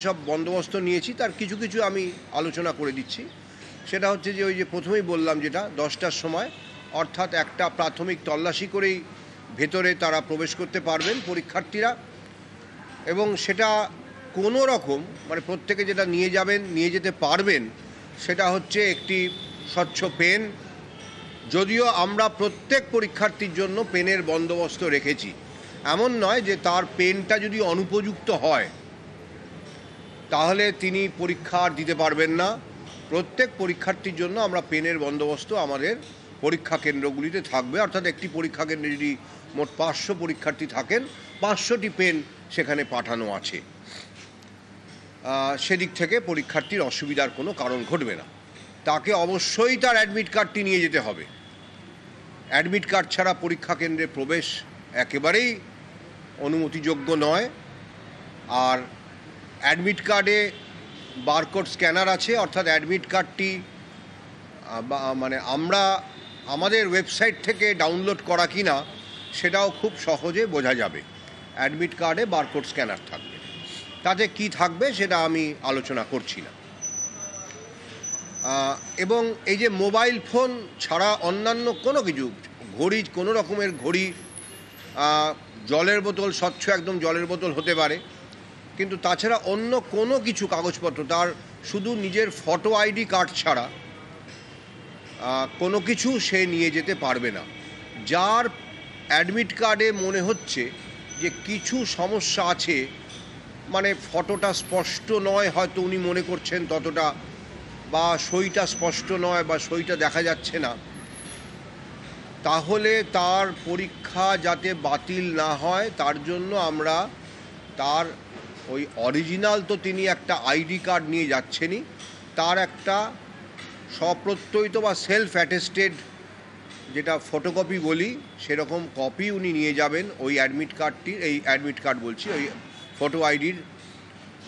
সব বন্দোবস্ত নিয়েছি তার কিছু কিছু আমি আলোচনা করে দিচ্ছি। সেটা হচ্ছে যে ওই যে প্রথমেই বললাম যেটা 10টার সময় অর্থাৎ একটা প্রাথমিক তল্লাশি করেই ভেতরে তারা প্রবেশ করতে পারবেন পরীক্ষার্থীরা, এবং সেটা কোনো রকম মানে প্রত্যেকে যেটা নিয়ে যেতে পারবেন সেটা হচ্ছে একটি স্বচ্ছ পেন। যদিও আমরা প্রত্যেক পরীক্ষার্থীর জন্য পেনের বন্দোবস্ত রেখেছি, এমন নয় যে তার পেনটা যদি অনুপযুক্ত হয় তাহলে তিনি পরীক্ষা আর দিতে পারবেন না। প্রত্যেক পরীক্ষার্থীর জন্য আমরা পেনের বন্দোবস্ত আমাদের পরীক্ষা কেন্দ্রগুলিতে থাকবে, অর্থাৎ একটি পরীক্ষা কেন্দ্রে যদি মোট 500 পরীক্ষার্থী থাকেন 500টি পেন সেখানে পাঠানো আছে। সেদিক থেকে পরীক্ষার্থীর অসুবিধার কোনো কারণ ঘটবে না। তাকে অবশ্যই তার অ্যাডমিট কার্ডটি নিয়ে যেতে হবে। অ্যাডমিট কার্ড ছাড়া পরীক্ষা কেন্দ্রে প্রবেশ একেবারেই অনুমতিযোগ্য নয়। আর অ্যাডমিট কার্ডে বারকোড স্ক্যানার আছে, অর্থাৎ অ্যাডমিট কার্ডটি মানে আমরা আমাদের ওয়েবসাইট থেকে ডাউনলোড করা কিনা সেটাও খুব সহজে বোঝা যাবে। অ্যাডমিট কার্ডে বারকোড স্ক্যানার থাকবে, তাতে কি থাকবে সেটা আমি আলোচনা করছি না। এবং এই যে মোবাইল ফোন ছাড়া অন্যান্য কোনো কিছু, ঘড়ি, কোনো রকমের ঘড়ি, জলের বোতল, স্বচ্ছ একদম জলের বোতল হতে পারে, কিন্তু তাছাড়া অন্য কোনো কিছু কাগজপত্র, তার শুধু নিজের ফটো আইডি কার্ড ছাড়া কোনো কিছু সে নিয়ে যেতে পারবে না। যার অ্যাডমিট কার্ডে মনে হচ্ছে যে কিছু সমস্যা আছে, মানে ফটোটা স্পষ্ট নয়, হয়তো উনি মনে করছেন ততটা, বা সইটা স্পষ্ট নয় বা সইটা দেখা যাচ্ছে না, তাহলে তার পরীক্ষা যাতে বাতিল না হয় তার জন্য আমরা তার ওই অরিজিনাল, তো তিনি একটা আইডি কার্ড নিয়ে যাচ্ছেনই, তার একটা স্বপ্রত্যয়িত বা সেলফ অ্যাটেস্টেড, যেটা ফটোকপি বলি, সেরকম কপি উনি নিয়ে যাবেন ওই অ্যাডমিট কার্ডটির, এই অ্যাডমিট কার্ড বলছি, ওই ফটো আইডির,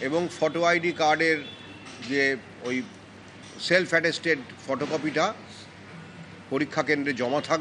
এবং ফটো আইডি কার্ডের যে ওই সেলফ অ্যাটেস্টেড ফটোকপিটা পরীক্ষা কেন্দ্রে জমা থাকবে।